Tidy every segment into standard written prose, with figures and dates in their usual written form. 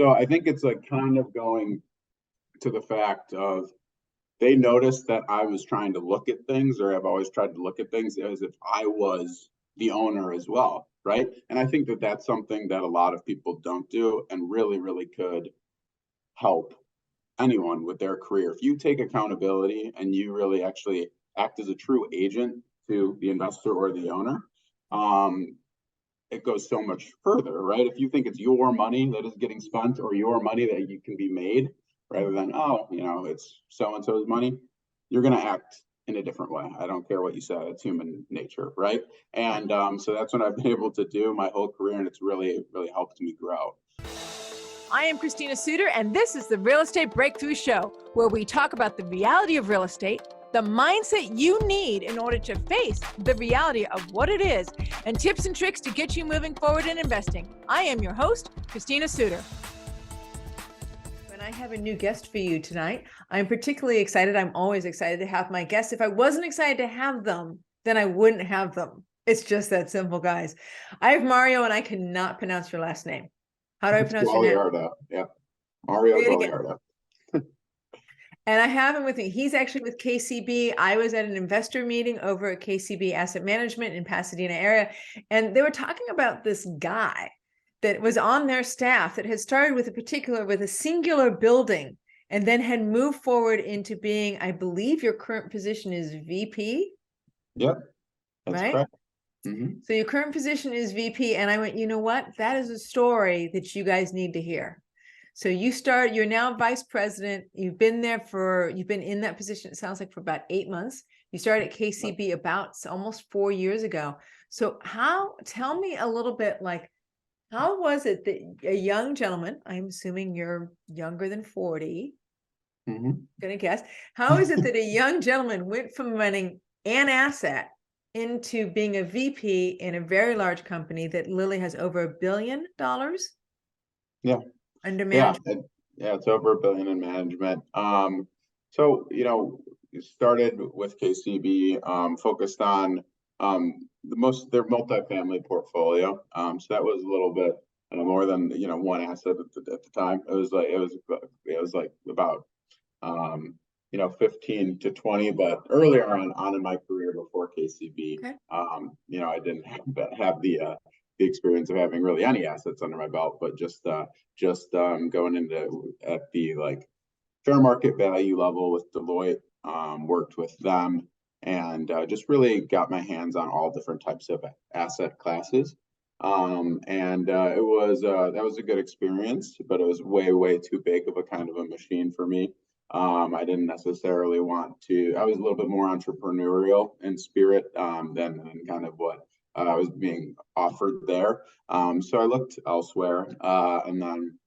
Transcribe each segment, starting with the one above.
So I think it's like kind of going to the fact of they noticed that I was trying to look at things, or I've always tried to look at things as if I was the owner as well, right? And I think that that's something that a lot of people don't do and really, really could help anyone with their career. If you take accountability and you really actually act as a true agent to the investor or the owner, it goes so much further, right? If you think it's your money that is getting spent or your money that you can be made, rather than, oh, it's so-and-so's money, you're going to act in a different way. I don't care what you said, it's human nature, right? And so that's what I've been able to do my whole career, and it's really, really helped me grow. I am Christina Suter, and this is the Real Estate Breakthrough Show, where we talk about the reality of real estate, the mindset you need in order to face the reality of what it is, and tips and tricks to get you moving forward in investing. I am your host, Christina Suter. And I have a new guest for you tonight. I'm particularly excited. I'm always excited to have my guests. If I wasn't excited to have them, then I wouldn't have them. It's just that simple, guys. I have Mario, and I cannot pronounce your last name. How do I pronounce your name? Guagliardo. Yeah, Mario Guagliardo. And I have him with me. He's actually with KCB. I was at an investor meeting over at KCB Asset Management in Pasadena area, and they were talking about this guy that was on their staff that had started with a singular building and then had moved forward into being, I believe your current position is VP. Yep, that's right? correct. Mm-hmm. So your current position is VP. And I went, you know what? That is a story that you guys need to hear. So you're now vice president. You've been in that position, it sounds like, for about 8 months. You started at KCB about almost 4 years ago. So tell me a little bit, like, how was it that a young gentleman, I'm assuming you're younger than 40, gonna guess, how is it that a young gentleman went from running an asset into being a VP in a very large company that literally has over $1 billion? Yeah. Under management? Yeah, it's over $1 billion in management. So, it started with KCB, focused on their multifamily portfolio. So that was a little bit more than one asset at the time. It was like about 15 to 20, but earlier on in my career before KCB, okay. I didn't have the experience of having really any assets under my belt, but just going into at the like fair market value level with Deloitte, worked with them, and just really got my hands on all different types of asset classes. It was a good experience, but it was way too big of a kind of a machine for me. I didn't necessarily I was a little bit more entrepreneurial in spirit than kind of what I was being offered there. So I looked elsewhere, and then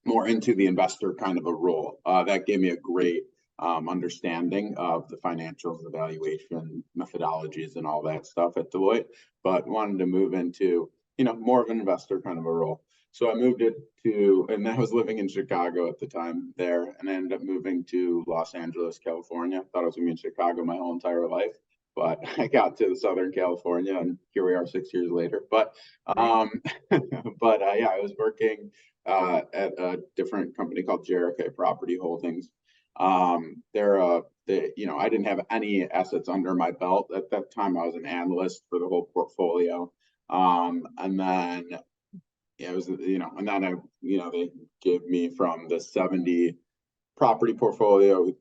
more into the investor kind of a role. That gave me a great understanding of the financials, the valuation methodologies, and all that stuff at Deloitte, but wanted to move into more of an investor kind of a role. So I moved it and I was living in Chicago at the time there, and I ended up moving to Los Angeles, California. Thought I was going to be in Chicago my whole entire life, but I got to Southern California, and here we are 6 years later. But I was working at a different company called JRK Property Holdings. I didn't have any assets under my belt at that time. I was an analyst for the whole portfolio. And then they gave me from the 70 property portfolio,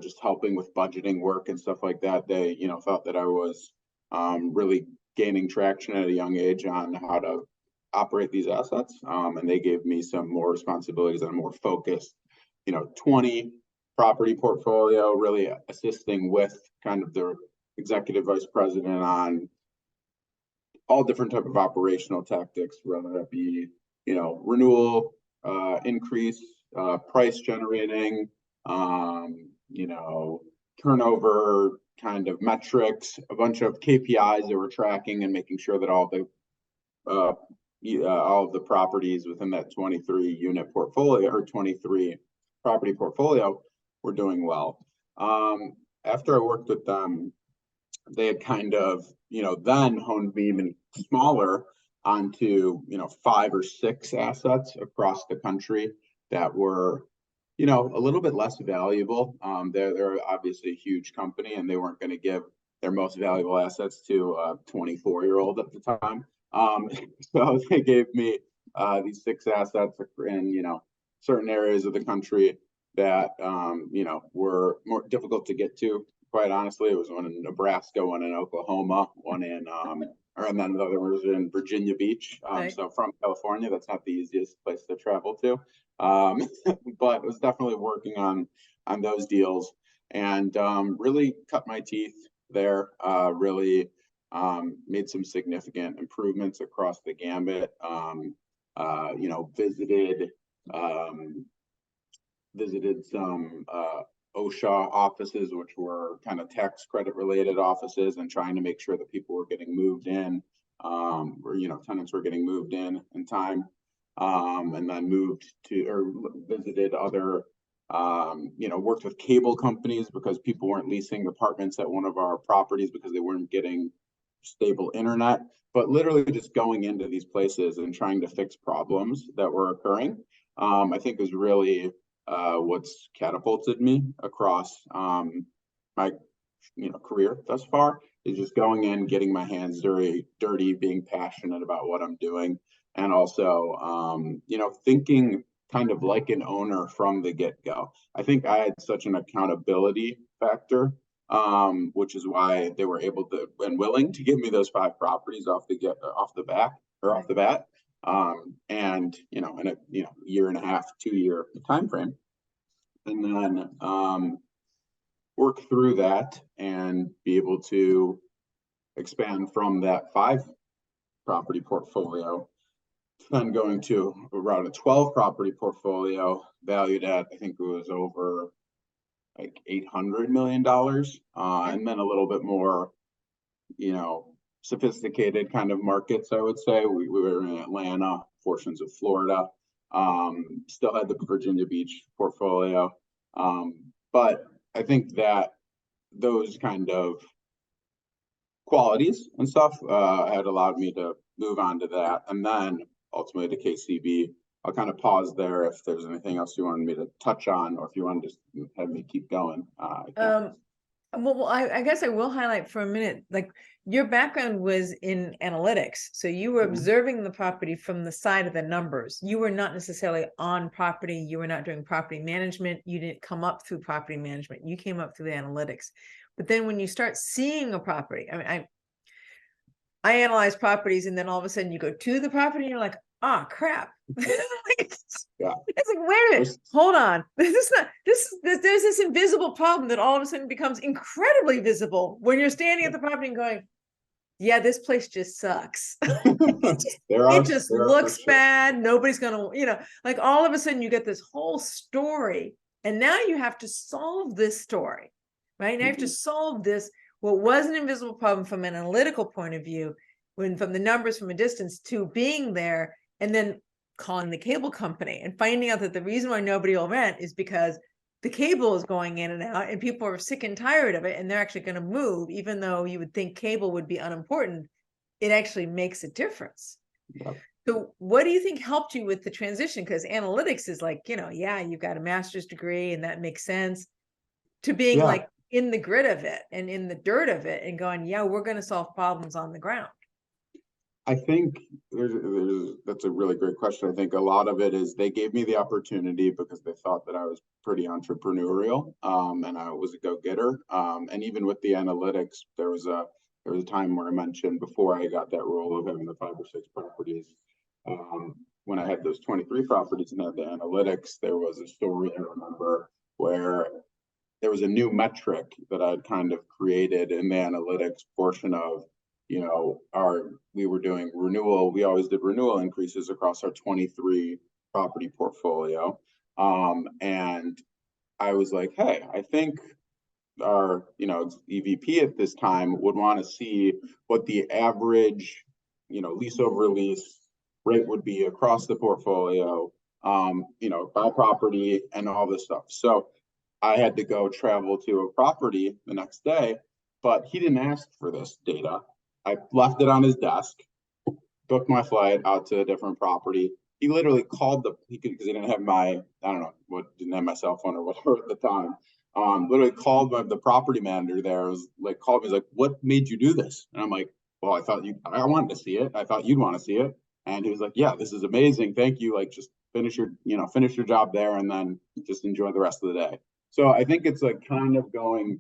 just helping with budgeting work and stuff like that. They, felt that I was really gaining traction at a young age on how to operate these assets. And they gave me some more responsibilities and a more focused, 20 property portfolio, really assisting with kind of the executive vice president on all different type of operational tactics, whether that be, renewal, increase, price generating, turnover kind of metrics, a bunch of KPIs that we're tracking and making sure that all of the properties within that 23 unit portfolio or 23 property portfolio were doing well. After I worked with them, they had kind of, then honed me even smaller onto, 5 or 6 assets across the country that were, a little bit less valuable. They're obviously a huge company, and they weren't going to give their most valuable assets to a 24-year-old at the time. So they gave me these 6 assets in, certain areas of the country that, were more difficult to get to. Quite honestly, it was one in Nebraska, one in Oklahoma, one in, and then the other was in Virginia Beach. Right. So from California, that's not the easiest place to travel to. But it was definitely working on those deals, and really cut my teeth there. Really made some significant improvements across the gambit. Visited some OSHA offices, which were kind of tax credit related offices, and trying to make sure that people were getting moved in, or tenants were getting moved in time. And then visited other, worked with cable companies because people weren't leasing apartments at one of our properties because they weren't getting stable internet. But literally just going into these places and trying to fix problems that were occurring, I think is really what's catapulted me across my career thus far, is just going in, getting my hands dirty, being passionate about what I'm doing, and also thinking kind of like an owner from the get-go. I think I had such an accountability factor, which is why they were able to and willing to give me those 5 properties off the bat. And in a year and a half, 2-year time frame, and then work through that and be able to expand from that 5 property portfolio, then going to around a 12 property portfolio valued at, I think it was over like $800 million, and then a little bit more, sophisticated kind of markets. I would say we were in Atlanta, portions of Florida, still had the Virginia Beach portfolio, but I think that those kind of qualities and stuff had allowed me to move on to that, and then ultimately to KCB. I'll kind of pause there if there's anything else you wanted me to touch on, or if you want to just have me keep going. Well, I guess I will highlight for a minute, like your background was in analytics. So you were observing the property from the side of the numbers. You were not necessarily on property. You were not doing property management. You didn't come up through property management. You came up through the analytics. But then when you start seeing a property, I mean, I analyze properties, and then all of a sudden you go to the property and you're like, oh crap. It's like, wait a minute, hold on. There's this invisible problem that all of a sudden becomes incredibly visible when you're standing at the property and going, yeah, this place just sucks. It just looks bad. Nobody's gonna, like all of a sudden you get this whole story, and now you have to solve this story, right? Now you have to solve this, what was an invisible problem from an analytical point of view, from the numbers from a distance, to being there and then calling the cable company and finding out that the reason why nobody will rent is because the cable is going in and out, and people are sick and tired of it, and they're actually going to move. Even though you would think cable would be unimportant, it actually makes a difference. Yep. So what do you think helped you with the transition? Because analytics is like, you've got a master's degree and that makes sense, to being like in the grit of it and in the dirt of it and going, we're going to solve problems on the ground. I think that's a really great question. I think a lot of it is they gave me the opportunity because they thought that I was pretty entrepreneurial, and I was a go-getter. And even with the analytics, there was a time where I mentioned before I got that role of having the 5 or 6 properties. When I had those 23 properties and had the analytics, there was a story I remember where there was a new metric that I'd kind of created in the analytics portion of, we were doing renewal. We always did renewal increases across our 23 property portfolio. And I was like, hey, I think our, EVP at this time would want to see what the average, lease over lease rate would be across the portfolio, by property and all this stuff. So I had to go travel to a property the next day, but he didn't ask for this data. I left it on his desk. booked my flight out to a different property. He literally called because he didn't have my, I don't know didn't have my cell phone or whatever at the time. Literally called the property manager there. Was like, called me, he's like, what made you do this? And I'm like, well, I wanted to see it. I thought you'd want to see it. And he was like, yeah, this is amazing. Thank you. Like, just finish your job there and then just enjoy the rest of the day. So I think it's like kind of going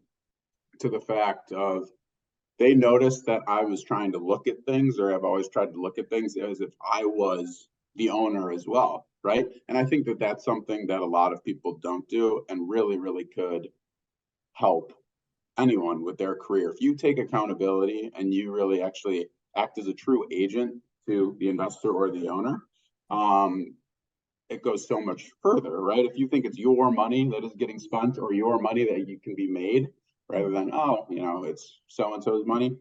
to the fact of, they noticed that I was trying to look at things, or I've always tried to look at things as if I was the owner as well, right? And I think that that's something that a lot of people don't do, and really, really could help anyone with their career. If you take accountability and you really actually act as a true agent to the investor or the owner, it goes so much further, right? If you think it's your money that is getting spent, or your money that you can be made, rather than, it's so-and-so's money,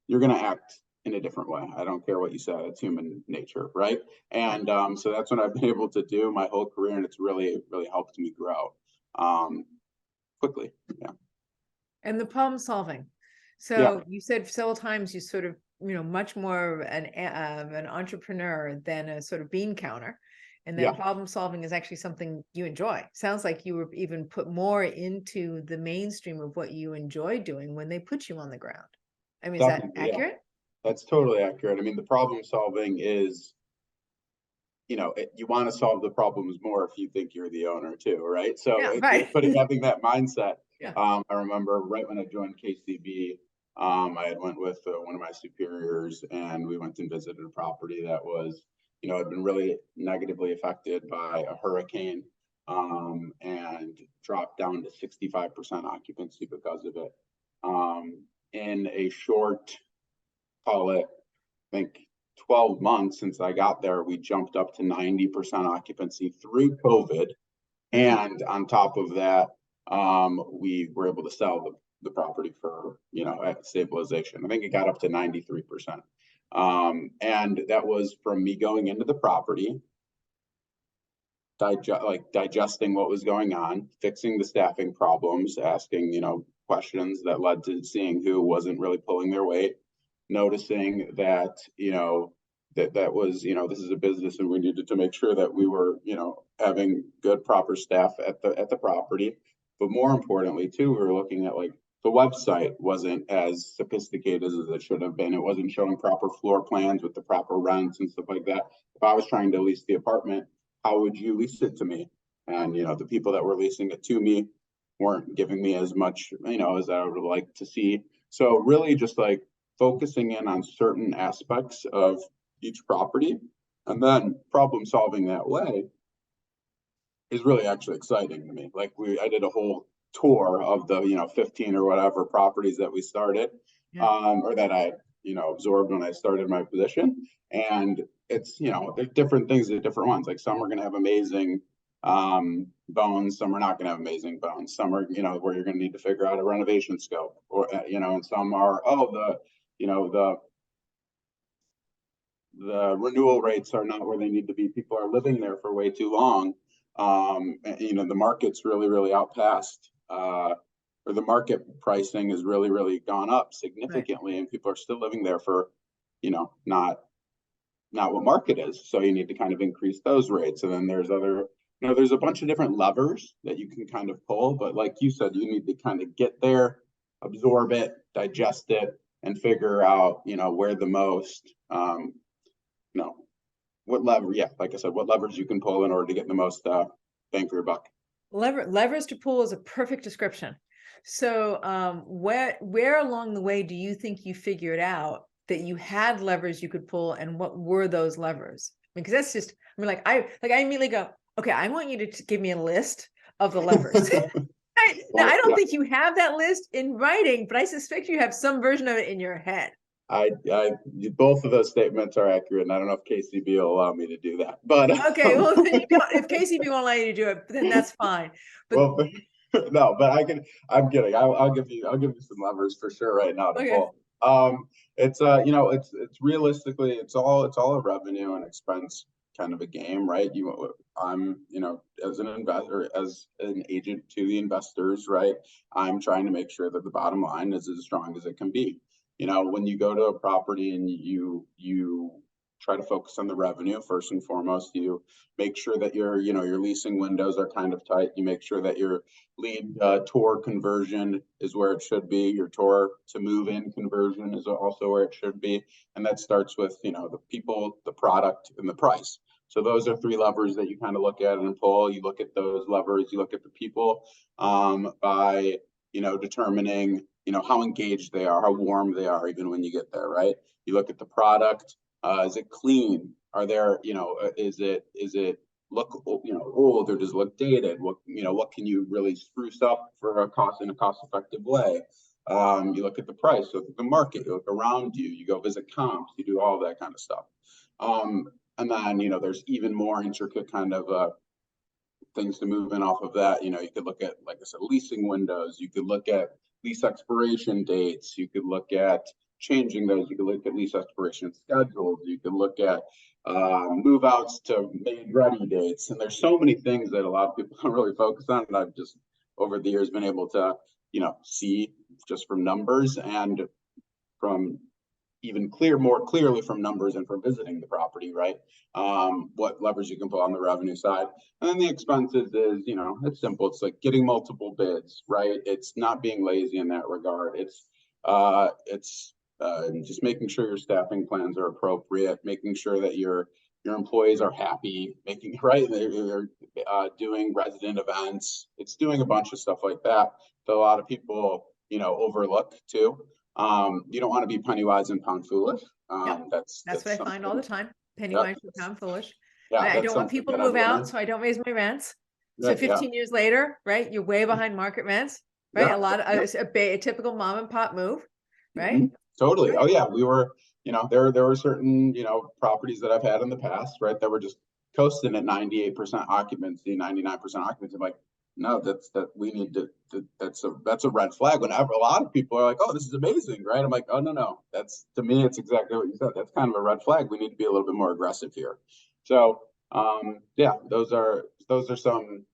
you're going to act in a different way. I don't care what you said, it's human nature, right? And so that's what I've been able to do my whole career, and it's really, really helped me grow quickly. Yeah. And the problem solving. So you said several times you sort of, much more an entrepreneur than a sort of bean counter. And that problem solving is actually something you enjoy. Sounds like you were even put more into the mainstream of what you enjoy doing when they put you on the ground. I mean, is that accurate? Yeah. That's totally accurate. I mean, the problem solving is, you want to solve the problems more if you think you're the owner too, right? So having that mindset. I remember right when I joined KCB, I had went with one of my superiors, and we went and visited a property that was, had been really negatively affected by a hurricane, and dropped down to 65% occupancy because of it. In a short, call it, I think 12 months since I got there, we jumped up to 90% occupancy through COVID. And on top of that, we were able to sell the property for, at stabilization. I think it got up to 93%. And that was from me going into the property, digesting what was going on, fixing the staffing problems, asking, questions that led to seeing who wasn't really pulling their weight, noticing that, that was, this is a business, and we needed to make sure that we were, having good, proper staff at the property. But more importantly too, we were looking at, like, the website wasn't as sophisticated as it should have been. It wasn't showing proper floor plans with the proper rents and stuff like that. If I was trying to lease the apartment, how would you lease it to me? And, the people that were leasing it to me weren't giving me as much, as I would like to see. So really just like focusing in on certain aspects of each property, and then problem solving that way is really actually exciting to me. Like I did a whole tour of the 15 or whatever properties that we started, or that I absorbed when I started my position. And it's there's different things at different ones. Like some are going to have amazing bones, some are not going to have amazing bones. Some are where you're going to need to figure out a renovation scope, or and some are the renewal rates are not where they need to be. People are living there for way too long. The market's really, really outpassed, or the market pricing has really, really gone up significantly, and people are still living there for, not what market is. So you need to kind of increase those rates. And then there's other, there's a bunch of different levers that you can kind of pull, but like you said, you need to kind of get there, absorb it, digest it, and figure out, where the most, what lever, like I said, what levers you can pull in order to get the most bang for your buck. Levers to pull is a perfect description. So where along the way do you think you figured out that you had levers you could pull, and what were those levers? Because that's just, I immediately go, okay, I want you to give me a list of the levers. Now, I don't think you have that list in writing, but I suspect you have some version of it in your head. Both of those statements are accurate, and I don't know if KCB will allow me to do that. But okay, well, then if KCB won't allow you to do it, then that's fine. But no, but I'm kidding. I'll give you some levers for sure right now to pull. It's it's realistically, it's all a revenue and expense kind of a game, right? I'm as an investor, as an agent to the investors, right? I'm trying to make sure that the bottom line is as strong as it can be. When you go to a property and you try to focus on the revenue first and foremost. You make sure that your leasing windows are kind of tight. You make sure that your lead tour conversion is where it should be. Your tour to move in conversion is also where it should be. And that starts with, the people, the product, and the price. So those are three levers that you kind of look at and pull. You look at those levers, you look at the people by, determining, how engaged they are, how warm they are, even when you get there, right? You look at the product. Is it clean? Are there, is it look, old, or does it look dated? What can you really spruce up for in a cost-effective way? You look at the price, you look at the market, you look around you, you go visit comps, you do all that kind of stuff. And then, there's even more intricate kind of things to move in off of that. You could look at, like I said, leasing windows. You could look at lease expiration dates. You could look at changing those. You could look at lease expiration schedules. You could look at move outs to made ready dates. And there's so many things that a lot of people don't really focus on. And I've just over the years been able to, see just from numbers and from even more clearly from numbers and from visiting the property, right? What levers you can pull on the revenue side. And then the expenses is, it's simple. It's like getting multiple bids, right? It's not being lazy in that regard. It's just making sure your staffing plans are appropriate, making sure that your employees are happy, they're doing resident events. It's doing a bunch of stuff like that a lot of people, overlook too. You don't want to be penny wise and pound foolish. That's what I find all the time. Penny wise and pound foolish. Yeah, I don't want people to move out, so I don't raise my rents. So 15 years later, right, you're way behind market rents, right? A lot of a typical mom and pop move, right? Mm-hmm. Totally. Right. Oh yeah, we were, there were certain, properties that I've had in the past, right, that were just coasting at 98% occupancy, 99% occupancy. I'm like, no, that's a red flag. Whenever a lot of people are like, oh, this is amazing, right? I'm like, oh no, to me, it's exactly what you said. That's kind of a red flag. We need to be a little bit more aggressive here. So those are some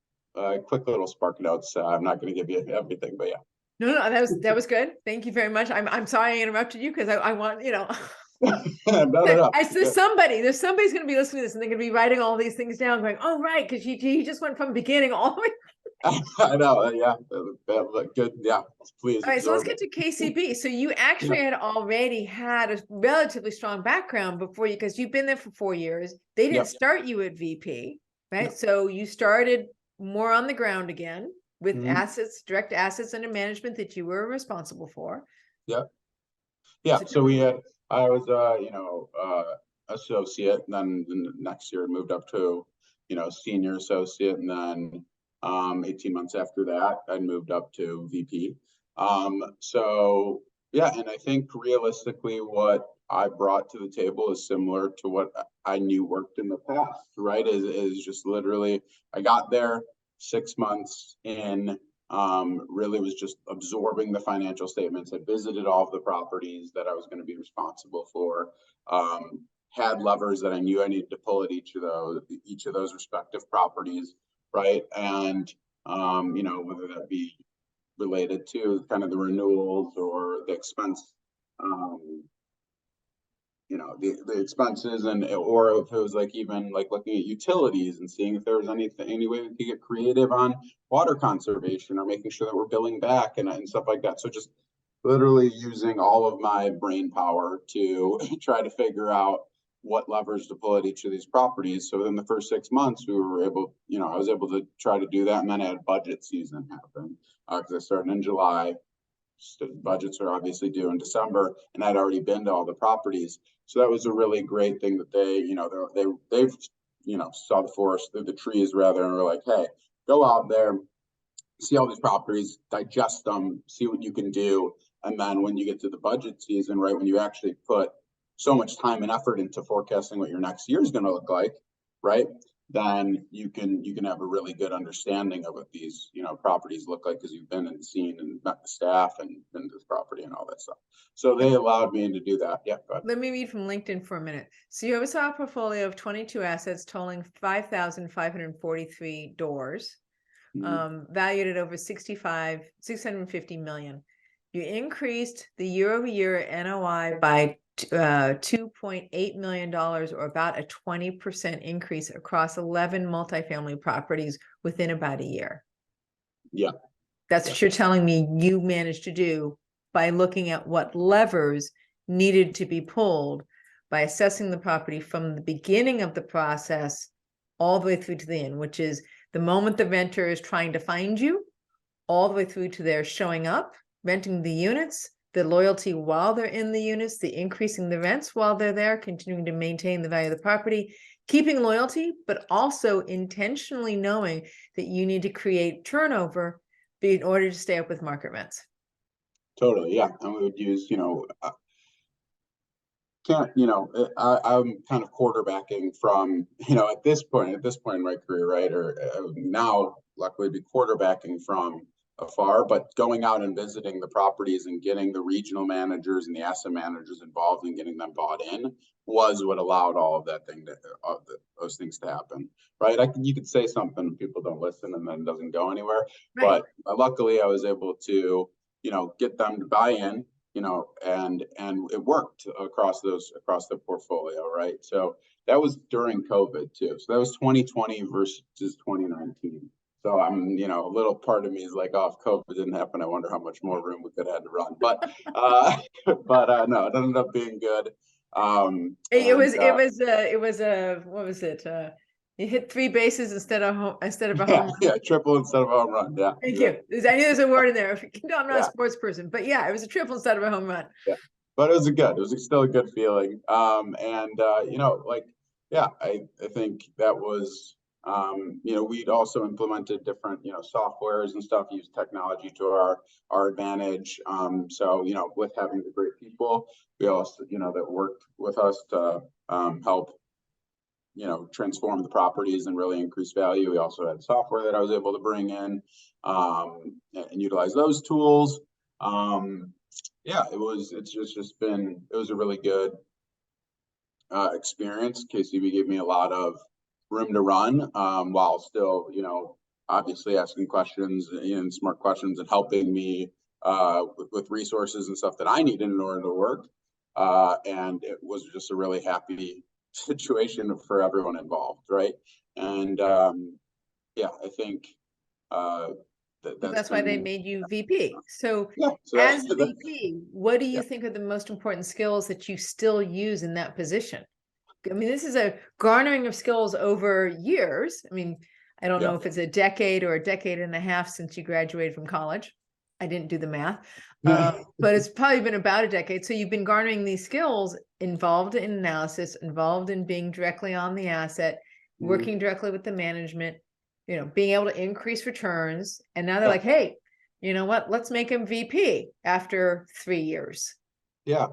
quick little spark notes. I'm not going to give you everything, but yeah. No, that was good. Thank you very much. I'm sorry I interrupted you because I want, No. There's somebody's going to be listening to this and they're going to be writing all these things down going, oh, right. Because he just went from beginning all the way. I know. Yeah. Good. Yeah. Please. All right. So let's get to KCB. So you actually had already had a relatively strong background before you, because you've been there for 4 years. They didn't start you at VP, right? Yep. So you started more on the ground again with direct assets under management that you were responsible for. Yeah. Yeah. So I was, associate, and then the next year moved up to, senior associate, and then 18 months after that, I moved up to VP. So yeah, and I think realistically, what I brought to the table is similar to what I knew worked in the past, right? Is just literally, I got there 6 months in. Really was just absorbing the financial statements. I visited all of the properties that I was going to be responsible for. Had levers that I knew I needed to pull at each of those respective properties, right? And whether that be related to kind of the renewals or the expense, the expenses, or if it was like even like looking at utilities and seeing if there was any way we could get creative on water conservation or making sure that we're billing back and stuff like that. So just literally using all of my brain power to try to figure out what levers to pull at each of these properties. So within the first 6 months, I was able to try to do that. And then I had budget season happen because I started in July. Budgets are obviously due in December, and I'd already been to all the properties. So that was a really great thing that they've saw the forest through the trees rather, and were like, hey, go out there, see all these properties, digest them, see what you can do. And then when you get to the budget season, right, when you actually put so much time and effort into forecasting what your next year is going to look like, right, then you can have a really good understanding of what these properties look like, because you've been and seen and met the staff and been to this property and all that stuff. So they allowed me to do that. Yeah, go ahead. Let me read from LinkedIn for a minute. So you oversaw a portfolio of 22 assets totaling 5,543 doors, valued at over 650 million. You increased the year-over-year NOI by $2.8 million, or about a 20% increase across 11 multifamily properties within about a year. Yeah. That's what you're telling me you managed to do by looking at what levers needed to be pulled by assessing the property from the beginning of the process all the way through to the end, which is the moment the renter is trying to find you, all the way through to their showing up, renting the units, the loyalty while they're in the units, the increasing the rents while they're there, continuing to maintain the value of the property, keeping loyalty, but also intentionally knowing that you need to create turnover in order to stay up with market rents. Totally, yeah. And we would use, I'm kind of quarterbacking from, at this point in my career, right? Or now, luckily, be quarterbacking from afar, but going out and visiting the properties and getting the regional managers and the asset managers involved and getting them bought in was what allowed all of that those things to happen, right? You could say something, people don't listen, and then it doesn't go anywhere. Right. But luckily, I was able to, get them to buy in, and it worked across the portfolio, right? So that was during COVID too. So that was 2020 versus 2019. So I'm, a little part of me is like, oh, if COVID didn't happen, I wonder how much more room we could have had to run. But, no, it ended up being good. It was what was it? You hit 3 bases instead of a home run. Yeah, triple instead of a home run. Yeah. Thank you. I knew there's a word in there. No, I'm not a sports person, but yeah, it was a triple instead of a home run. Yeah, but it was still a good feeling. I think that was, we'd also implemented different, softwares and stuff, use technology to our advantage. So, with having the great people, we also, that worked with us to help, transform the properties and really increase value. We also had software that I was able to bring in and utilize those tools. It was a really good experience. KCB gave me a lot of room to run while still, obviously asking questions and smart questions and helping me with resources and stuff that I needed in order to work. And it was just a really happy situation for everyone involved, right? And I think that's why they made you VP. So as VP, what do you think are the most important skills that you still use in that position? I mean, this is a garnering of skills over years. I mean, I don't know if it's a decade or a decade and a half since you graduated from college. I didn't do the math, but it's probably been about a decade. So you've been garnering these skills involved in analysis, involved in being directly on the asset, working directly with the management, being able to increase returns. And now they're like, hey, you know what? Let's make him VP after 3 years. Yeah.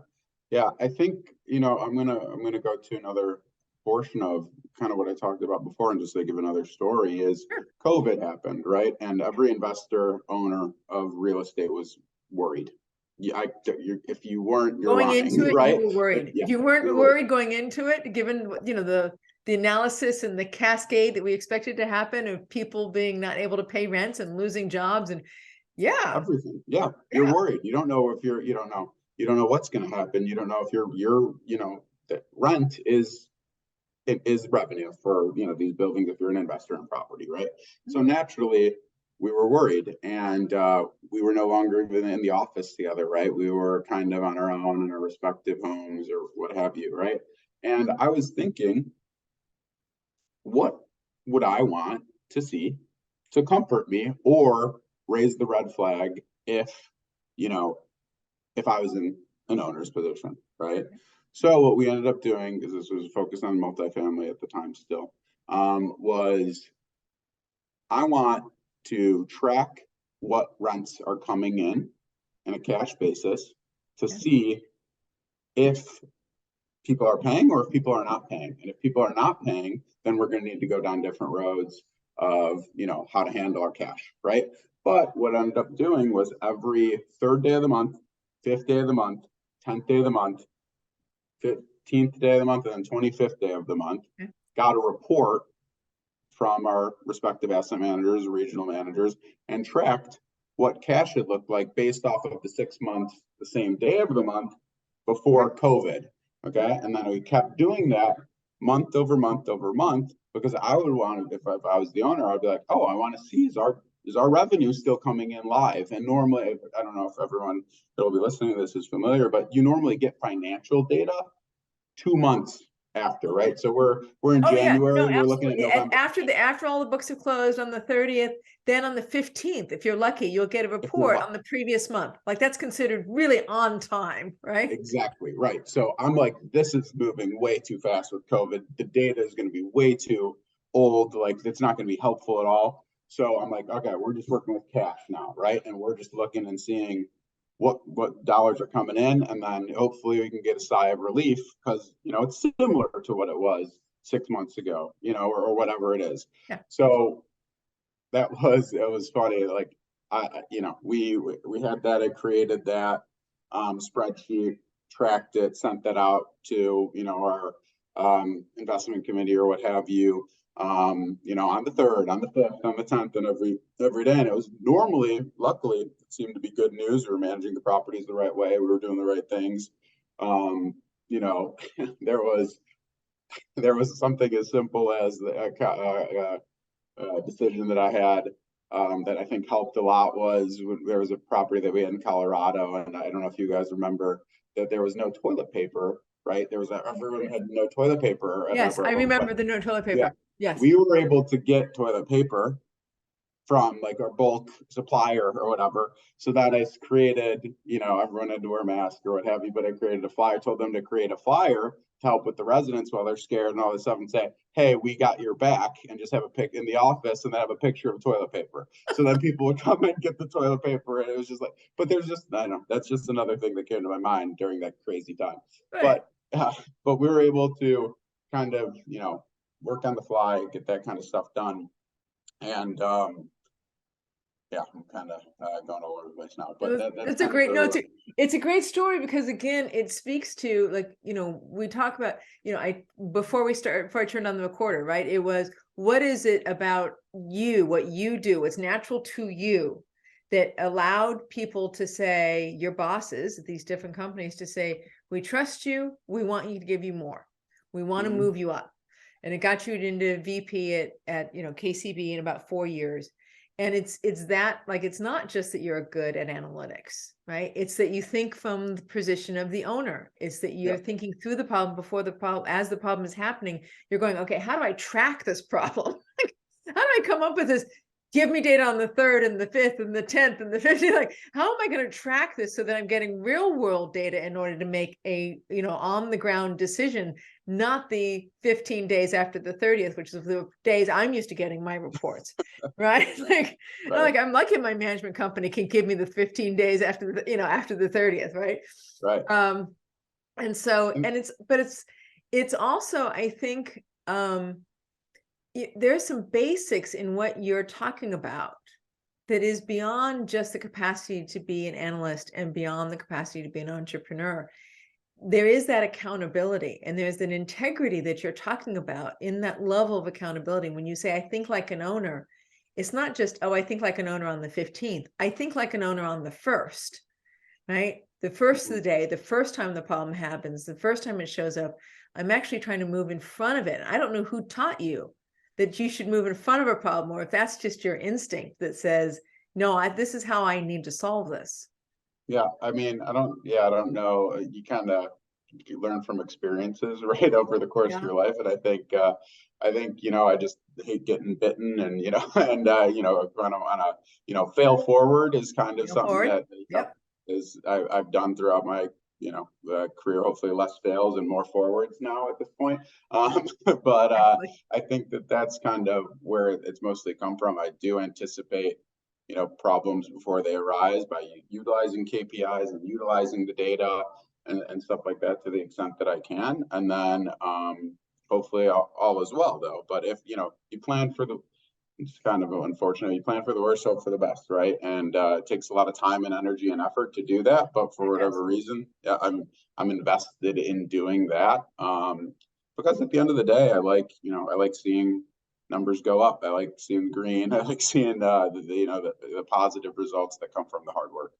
I think, I'm gonna go to another portion of kind of what I talked about before, and just to give another story is COVID happened, right? And every investor owner of real estate was worried. If you weren't, you're going lying, into it, right? You were worried. Yeah, if you weren't worried going into it, given the analysis and the cascade that we expected to happen of people being not able to pay rents and losing jobs and everything. Yeah, you're worried. You don't know if you don't know what's going to happen. You don't know if the rent is revenue for these buildings if you're an investor in property, right? So naturally we were worried, and we were no longer even in the office together, right? We were kind of on our own in our respective homes or what have you, right? And I was thinking, what would I want to see to comfort me or raise the red flag if I was in an owner's position, right? So what we ended up doing, because this was focused on multifamily at the time still, was I want to track what rents are coming in a cash basis to see if people are paying or if people are not paying. And if people are not paying, then we're going to need to go down different roads of, how to handle our cash, right? But what I ended up doing was every 3rd day of the month, 5th day of the month, 10th day of the month, 15th day of the month, and then 25th day of the month, got a report from our respective asset managers, regional managers, and tracked what cash should look like based off of the 6 months, the same day of the month before COVID. Okay. And then we kept doing that month over month over month, because I would want, if I was the owner, I'd be like, oh, I want to see, is our revenue still coming in live? And normally, I don't know if everyone that will be listening to this is familiar, but you normally get financial data 2 months after, right? So we're in January, no, we're looking at November. After all the books have closed on the 30th, then on the 15th, if you're lucky, you'll get a report on the previous month. Like, that's considered really on time, right? Exactly, right. So I'm like, this is moving way too fast with COVID. The data is going to be way too old. Like, it's not going to be helpful at all. So I'm like, okay, we're just working with cash now, right? And we're just looking and seeing what dollars are coming in, and then hopefully we can get a sigh of relief, because it's similar to what it was 6 months ago, or whatever it is. Yeah. So it was funny. Like, we had that, I created that spreadsheet, tracked it, sent that out to our investment committee or what have you, on the 3rd, on the 5th, on the 10th, and every day. And it was luckily, it seemed to be good news. We were managing the properties the right way. We were doing the right things. There was something as simple as a decision that I had that I think helped a lot. Was when there was a property that we had in Colorado, and I don't know if you guys remember that there was no toilet paper. Right, everyone had no toilet paper. Yes, I remember the no toilet paper. Yeah. Yes, we were able to get toilet paper from like our bulk supplier or whatever. So that I created, everyone had to wear a mask or what have you, but I created a flyer, told them to create a flyer to help with the residents while they're scared and all this stuff, and say, hey, we got your back, and just have a pic in the office and then have a picture of toilet paper. So then people would come and get the toilet paper, and it was just like, but there's just, I don't know, that's just another thing that came to my mind during that crazy time. Right. But we were able to kind of, work on the fly, get that kind of stuff done. And yeah, I'm kind of going all over the place now, but that's a great it's a great story, because again, it speaks to, like, we talk about, before I turned on the recorder, right? It was, what is it about you, what you do, what's natural to you, that allowed people to say, your bosses at these different companies, to say, we trust you, we want you to give you more, we want to move you up. And it got you into VP at KCB in about 4 years. And it's that, like, it's not just that you're good at analytics, right? It's that you think from the position of the owner. It's that you're thinking through the problem before the problem, as the problem is happening, you're going, okay, how do I track this problem? How do I come up with this? Give me data on the 3rd and the 5th and the 10th and the 15th. Like, how am I going to track this so that I'm getting real world data in order to make a, on the ground decision, not the 15 days after the 30th, which is the days I'm used to getting my reports, right? Like, I'm lucky my management company can give me the 15 days after the, after the 30th, right? Right. And so, it's also, I think, there's some basics in what you're talking about that is beyond just the capacity to be an analyst and beyond the capacity to be an entrepreneur. There is that accountability, and there's an integrity that you're talking about in that level of accountability. When you say, I think like an owner, it's not just, oh, I think like an owner on the 15th. I think like an owner on the 1st, right? The first of the day, the first time the problem happens, the first time it shows up, I'm actually trying to move in front of it. I don't know who taught you that you should move in front of a problem, or if that's just your instinct that says, no, this is how I need to solve this. Yeah, I mean, I don't know. You kind of learn from experiences, right, over the course of your life. And I think, I just hate getting bitten, and, and, run on a, fail forward is kind of something that I've done throughout my, career. Hopefully less fails and more forwards now at this point. But I think that's kind of where it's mostly come from. I do anticipate, problems before they arise by utilizing KPIs and utilizing the data and stuff like that to the extent that I can. And then hopefully all is well, though. But if, you plan for it's kind of unfortunate. You plan for the worst, hope for the best, right? And it takes a lot of time and energy and effort to do that. But for whatever reason, I'm invested in doing that, because at the end of the day, I like seeing numbers go up. I like seeing green. I like seeing the positive results that come from the hard work.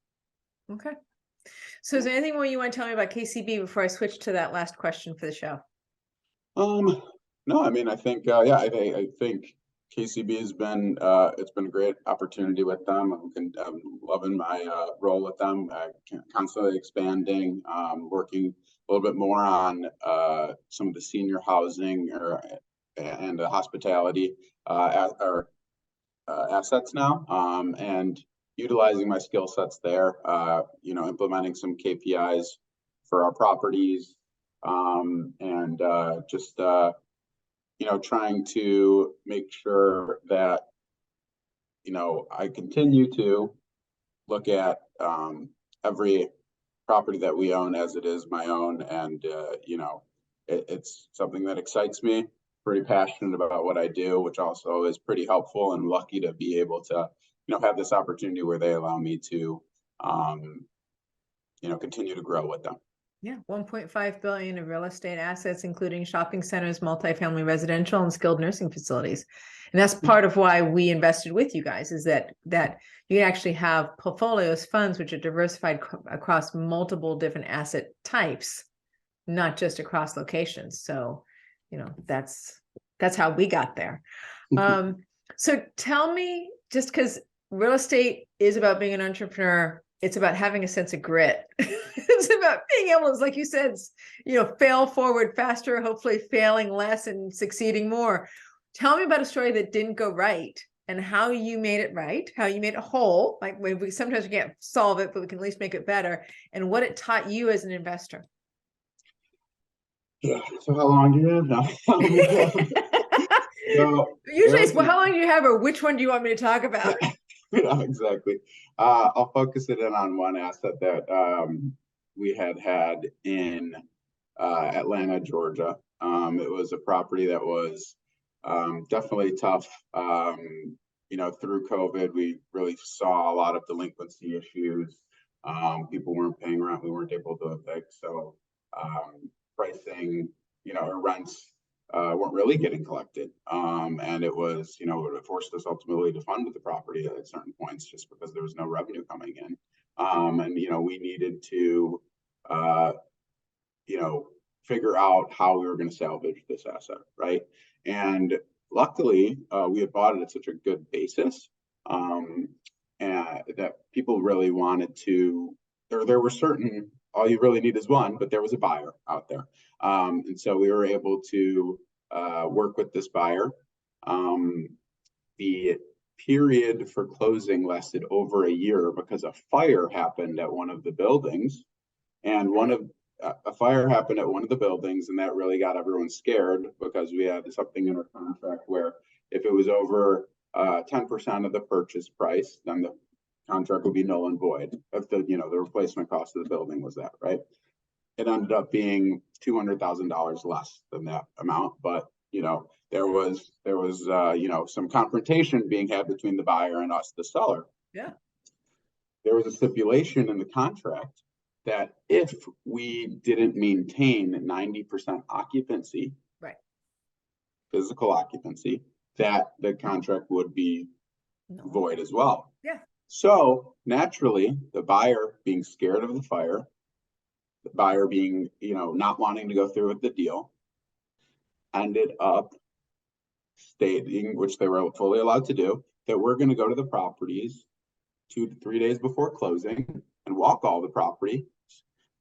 Okay. So is there anything more you want to tell me about KCB before I switch to that last question for the show? No, I mean, I think, I think KCB has been, it's been a great opportunity with them. I'm loving my role with them, constantly expanding, working a little bit more on some of the senior housing and the hospitality assets now, and utilizing my skill sets there, implementing some KPIs for our properties, and just trying to make sure that, I continue to look at every property that we own as it is my own. And, it's something that excites me, pretty passionate about what I do, which also is pretty helpful, and lucky to be able to, have this opportunity where they allow me to, continue to grow with them. Yeah, 1.5 billion of real estate assets, including shopping centers, multifamily residential, and skilled nursing facilities. And that's part of why we invested with you guys, is that you actually have portfolios, funds, which are diversified across multiple different asset types, not just across locations. So, that's how we got there. So tell me, just because real estate is about being an entrepreneur, it's about having a sense of grit. It's about being able to, like you said, fail forward faster, hopefully failing less and succeeding more. Tell me about a story that didn't go right and how you made it right, how you made it whole. Like sometimes we can't solve it, but we can at least make it better, and what it taught you as an investor. Yeah. So how long do you have now? Usually it's, well, how long do you have, or which one do you want me to talk about? Yeah, exactly. I'll focus it in on one asset that we had in Atlanta, Georgia. It was a property that was definitely tough. Through COVID, we really saw a lot of delinquency issues. People weren't paying rent. We weren't able to evict. So pricing, or rents weren't really getting collected. And it was, it forced us ultimately to fund the property at certain points just because there was no revenue coming in. And, we needed to, figure out how we were going to salvage this asset, right? And luckily, we had bought it at such a good basis and that people really wanted to, there were certain, all you really need is one, but there was a buyer out there. And so we were able to work with this buyer. The period for closing lasted over a year because a fire happened at one of the buildings, and a fire happened at one of the buildings, and that really got everyone scared because we had something in our contract where if it was over 10% of the purchase price, then the contract would be null and void if the replacement cost of the building was that, right? It ended up being $200,000 less than that amount, but there was some confrontation being had between the buyer and us, the seller. Yeah. There was a stipulation in the contract that if we didn't maintain 90% occupancy, right, physical occupancy, that the contract would be void as well. Yeah. So naturally, the buyer being scared of the fire, the buyer being, not wanting to go through with the deal, ended up stating, which they were fully allowed to do, that we're going to go to the properties 2 to 3 days before closing and walk all the property.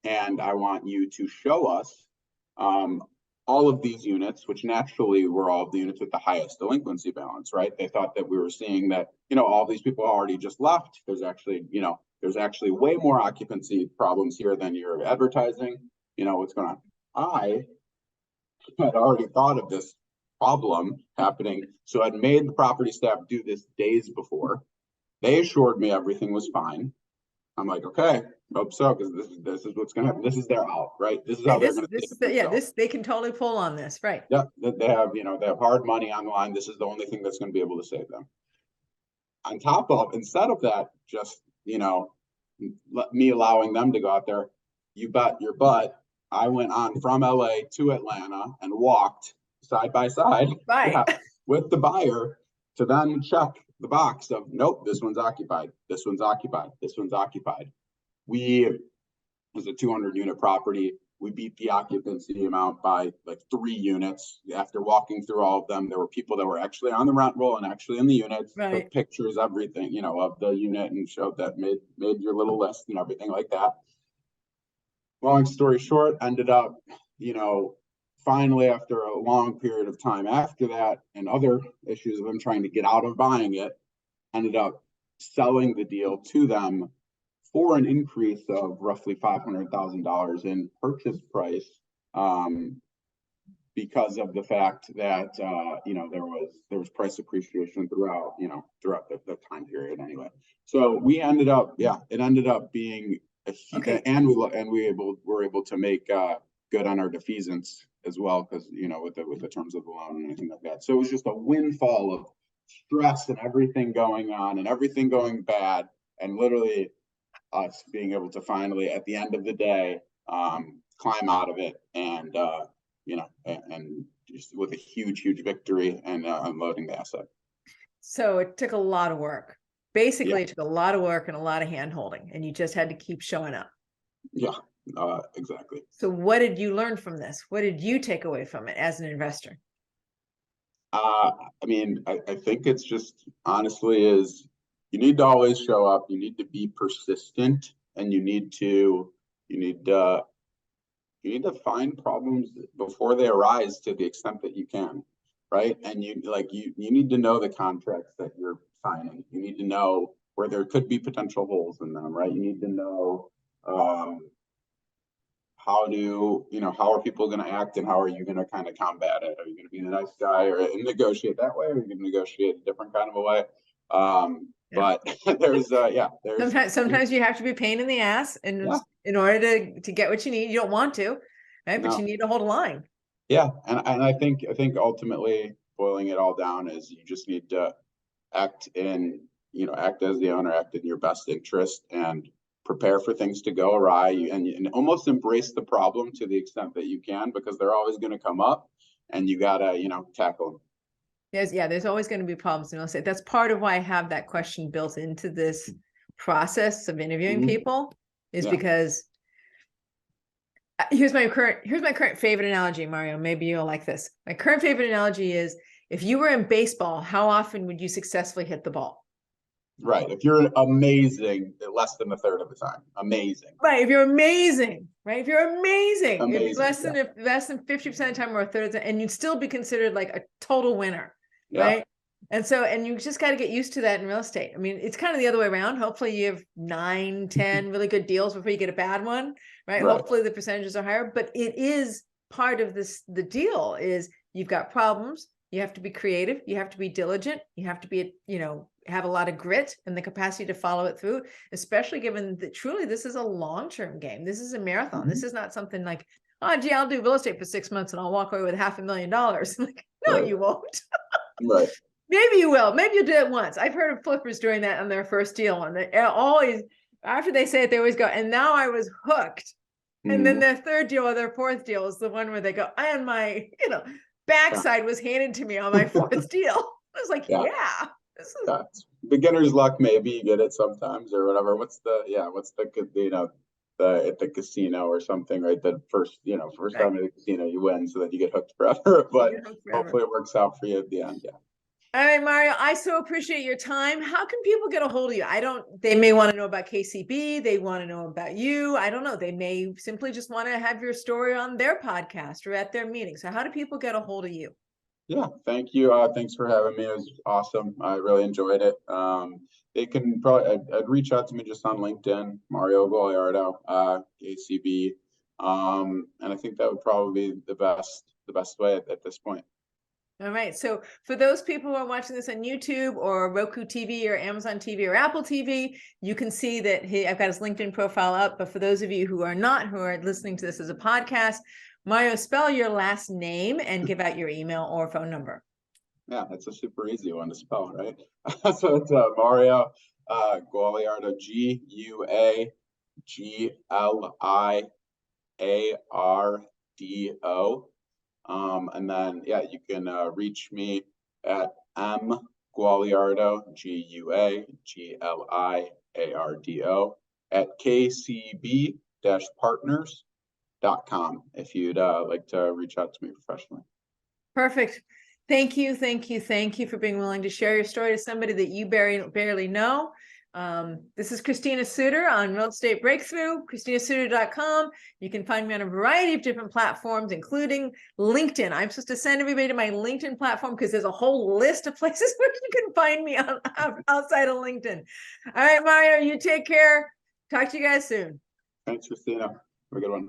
And I want you to show us all of these units, which naturally were all of the units with the highest delinquency balance, right? They thought that we were seeing that, all these people already just left. There's actually, way more occupancy problems here than you're advertising. What's going on? I had already thought of this problem happening. So I'd made the property staff do this days before. They assured me everything was fine. I'm like, okay, hope so, because this is what's going to happen. This is their out, right? This is how they're going to. They can totally pull on this, right? Yeah, they have, they have hard money on the line. This is the only thing that's going to be able to save them. On top of, instead of that, just me allowing them to go out there, you bet your butt, I went on from LA to Atlanta and walked side by side. Right. with the buyer to then check the box of, nope, this one's occupied, this one's occupied, this one's occupied. It was a 200-unit property. We beat the occupancy amount by like 3 units. After walking through all of them, there were people that were actually on the rent roll and actually in the units, Right. took pictures, everything, you know, of the unit and showed that, made your little list and everything like that. Long story short, ended up, you know, finally after a long period of time after that and other issues of them trying to get out of buying it, ended up selling the deal to them for an increase of roughly $500,000 in purchase price, because of the fact that you know, there was price appreciation throughout the time period anyway. So we ended up, it ended up being a huge, and we were able to make good on our defeasance as well, because, you know, with the terms of the loan and anything like that. So it was just a windfall of stress and everything going on and everything going bad, and literally us being able to finally, at the end of the day, climb out of it, and you know, and just with a huge victory and unloading the asset. So it took a lot of work. Basically, it took a lot of work and a lot of hand holding, and you just had to keep showing up. Yeah, exactly. So what did you learn from this? What did you take away from it as an investor? I mean, I think it's just, honestly, is you need to always show up. You need to be persistent, and you need to find problems before they arise to the extent that you can, right? And you need to know the contracts that you're signing. You need to know where there could be potential holes in them, right? You need to know how are people going to act, and how are you going to kind of combat it? Are you going to be the nice guy or negotiate that way? Or are you going to negotiate a different kind of a way? But there's sometimes you have to be a pain in the ass in order to get what you need. You don't want to, right? But you need to hold a line. Yeah, and I think ultimately boiling it all down is you just need to act as the owner, act in your best interest, and prepare for things to go awry, and almost embrace the problem to the extent that you can, because they're always going to come up, and you gotta tackle them. There's always going to be problems in real estate. That's part of why I have that question built into this process of interviewing people, is because here's my current favorite analogy, Mario. Maybe you'll like this. My current favorite analogy is, if you were in baseball, how often would you successfully hit the ball? Right. If you're amazing, less than a third of the time. Amazing. Right. If you're amazing, right? If you're amazing, if less than 50% of the time or a third of the time, and you'd still be considered like a total winner. Right. And you just got to get used to that in real estate. I mean, it's kind of the other way around. Hopefully you have 9, 10 really good deals before you get a bad one, right? Hopefully the percentages are higher, but it is part of the deal is you've got problems. You have to be creative. You have to be diligent. You have to be, have a lot of grit and the capacity to follow it through, especially given that truly this is a long-term game. This is a marathon. This is not something like, oh, gee, I'll do real estate for 6 months and I'll walk away with $500,000. Like, no, you won't. Right. Maybe you will. Maybe you'll do it once. I've heard of flippers doing that on their first deal, and they always, after they say it, they always go, and now I was hooked. And then their third deal or their fourth deal is the one where they go, and my, backside was handed to me on my fourth deal. I was like, this is beginner's luck. Maybe you get it sometimes or whatever. What's the at the casino or something, right? The first time at the casino you win, so that you get hooked forever. But hopefully it works out for you at the end. Yeah. All right, Mario, I so appreciate your time. How can people get a hold of you? They may want to know about KCB. They want to know about you. I don't know. They may simply just want to have your story on their podcast or at their meeting. So how do people get a hold of you? Yeah, thank you. Thanks for having me. It was awesome. I really enjoyed it. They can probably, I'd reach out to me just on LinkedIn, Mario Guagliardo, KCB. And I think that would probably be the best way at this point. All right. So for those people who are watching this on YouTube or Roku TV or Amazon TV or Apple TV, you can see that I've got his LinkedIn profile up. But for those of you who are not, who are listening to this as a podcast, Mario, spell your last name and give out your email or phone number. Yeah, it's a super easy one to spell, right? So it's Mario Guagliardo, Guagliardo. And then, you can reach me at Guagliardo, Guagliardo at KCB-partners.com if you'd like to reach out to me professionally. Perfect. Thank you for being willing to share your story to somebody that you barely know. This is Christina Suter on Real Estate Breakthrough, ChristinaSuter.com. You can find me on a variety of different platforms, including LinkedIn. I'm supposed to send everybody to my LinkedIn platform because there's a whole list of places where you can find me outside of LinkedIn. All right, Mario, you take care. Talk to you guys soon. Thanks, Christina. Have a good one.